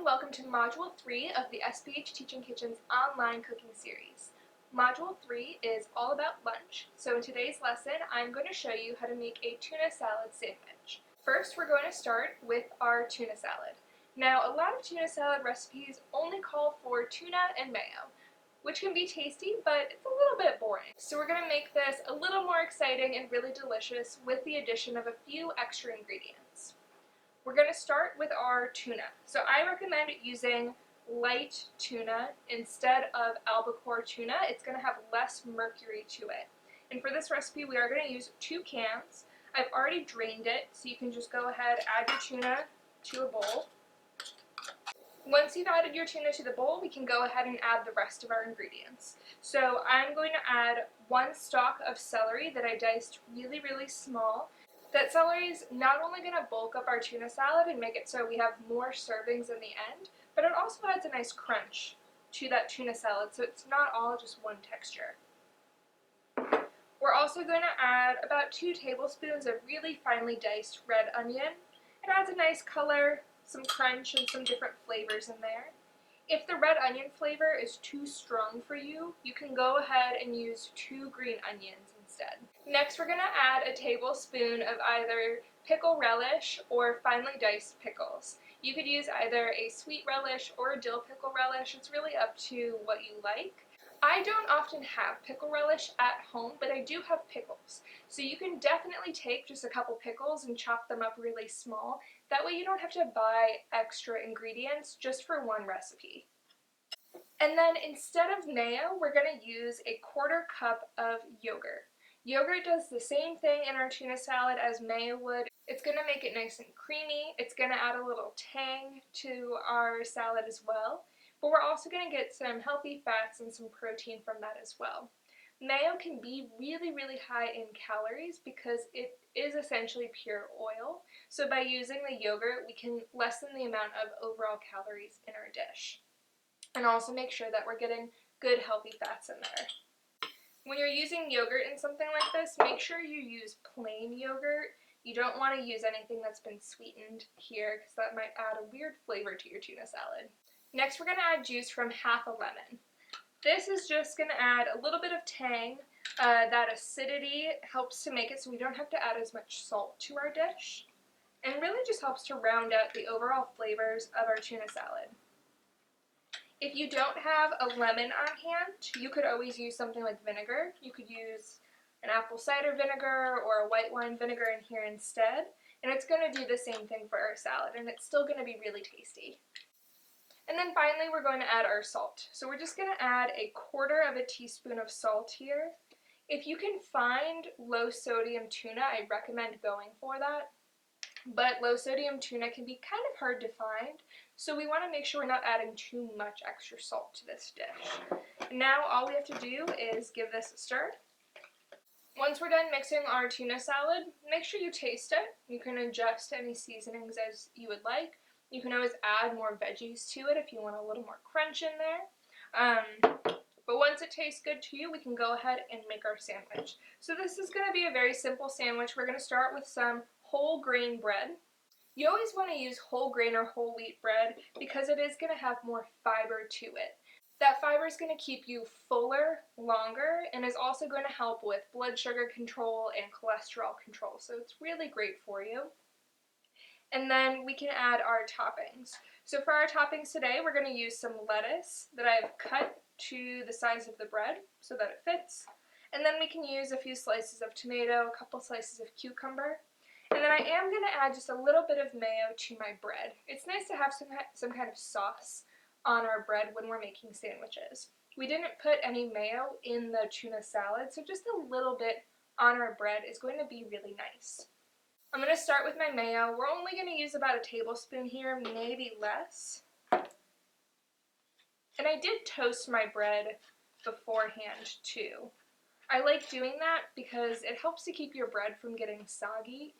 and welcome to Module 3 of the SPH Teaching Kitchen's online cooking series. Module 3 is all about lunch, so in today's lesson I'm going to show you how to make a tuna salad sandwich. First, we're going to start with our tuna salad. Now, a lot of tuna salad recipes only call for tuna and mayo, which can be tasty, but it's a little bit boring. So we're going to make this a little more exciting and really delicious with the addition of a few extra ingredients. We're going to start with our tuna. So I recommend using light tuna instead of albacore tuna. It's going to have less mercury to it. And for this recipe, we are going to use 2 cans. I've already drained it, so you can just go ahead, add your tuna to a bowl. Once you've added your tuna to the bowl, we can go ahead and add the rest of our ingredients. So I'm going to add 1 stalk of celery that I diced really, really small. That celery is not only going to bulk up our tuna salad and make it so we have more servings in the end, but it also adds a nice crunch to that tuna salad, so it's not all just one texture. We're also going to add about 2 tablespoons of really finely diced red onion. It adds a nice color, some crunch, and some different flavors in there. If the red onion flavor is too strong for you, you can go ahead and use 2 green onions instead. Next, we're going to add a tablespoon of either pickle relish or finely diced pickles. You could use either a sweet relish or a dill pickle relish. It's really up to what you like. I don't often have pickle relish at home, but I do have pickles. So you can definitely take just a couple pickles and chop them up really small. That way you don't have to buy extra ingredients just for one recipe. And then instead of mayo, we're going to use a 1/4 cup of yogurt. Yogurt does the same thing in our tuna salad as mayo would. It's going to make it nice and creamy. It's going to add a little tang to our salad as well. But we're also going to get some healthy fats and some protein from that as well. Mayo can be really, really high in calories because it is essentially pure oil. So by using the yogurt, we can lessen the amount of overall calories in our dish. And also make sure that we're getting good healthy fats in there. When you're using yogurt in something like this, make sure you use plain yogurt. You don't want to use anything that's been sweetened here because that might add a weird flavor to your tuna salad. Next, we're going to add juice from half a lemon. This is just going to add a little bit of tang. That acidity helps to make it so we don't have to add as much salt to our dish, and really just helps to round out the overall flavors of our tuna salad. If you don't have a lemon on hand, you could always use something like vinegar. You could use an apple cider vinegar or a white wine vinegar in here instead, and it's going to do the same thing for our salad, and it's still going to be really tasty. And then finally, we're going to add our salt. So we're just going to add a 1/4 teaspoon of salt here. If you can find low sodium tuna, I recommend going for that. But low sodium tuna can be kind of hard to find, so we want to make sure we're not adding too much extra salt to this dish. Now all we have to do is give this a stir. Once we're done mixing our tuna salad, make sure you taste it. You can adjust any seasonings as you would like. You can always add more veggies to it if you want a little more crunch in there. But once it tastes good to you, we can go ahead and make our sandwich. So this is going to be a very simple sandwich. We're going to start with some whole grain bread. You always want to use whole grain or whole wheat bread because it is going to have more fiber to it. That fiber is going to keep you fuller longer and is also going to help with blood sugar control and cholesterol control. So it's really great for you. And then we can add our toppings. So for our toppings today, we're going to use some lettuce that I've cut to the size of the bread so that it fits. And then we can use a few slices of tomato, a couple slices of cucumber. And then I am going to add just a little bit of mayo to my bread. It's nice to have some kind of sauce on our bread when we're making sandwiches. We didn't put any mayo in the tuna salad, so just a little bit on our bread is going to be really nice. I'm going to start with my mayo. We're only going to use about a tablespoon here, maybe less. And I did toast my bread beforehand too. I like doing that because it helps to keep your bread from getting soggy.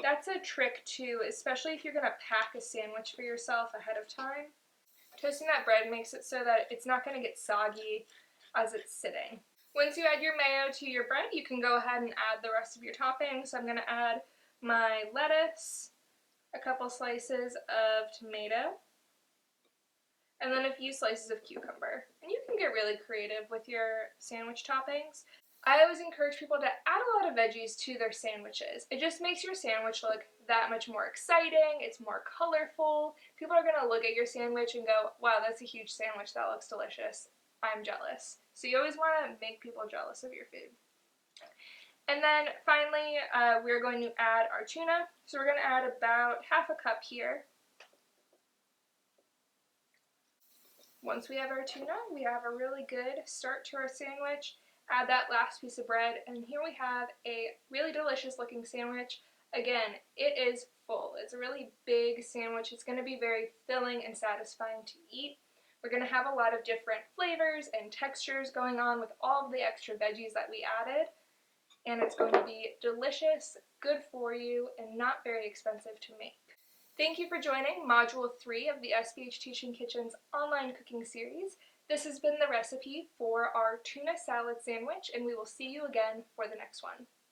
That's a trick too, especially if you're going to pack a sandwich for yourself ahead of time. Toasting that bread makes it so that it's not going to get soggy as it's sitting. Once you add your mayo to your bread, you can go ahead and add the rest of your toppings. So I'm going to add my lettuce, a couple slices of tomato, and then a few slices of cucumber. And you can get really creative with your sandwich toppings. I always encourage people to add a lot of veggies to their sandwiches. It just makes your sandwich look that much more exciting, it's more colorful. People are going to look at your sandwich and go, wow, that's a huge sandwich, that looks delicious. I'm jealous. So you always want to make people jealous of your food. And then finally, we're going to add our tuna. So we're going to add about half a cup here. Once we have our tuna, we have a really good start to our sandwich. Add that last piece of bread, and here we have a really delicious looking sandwich. Again, it is full. It's a really big sandwich. It's going to be very filling and satisfying to eat. We're going to have a lot of different flavors and textures going on with all of the extra veggies that we added. And it's going to be delicious, good for you, and not very expensive to make. Thank you for joining Module 3 of the SPH Teaching Kitchen's online cooking series. This has been the recipe for our tuna salad sandwich, and we will see you again for the next one.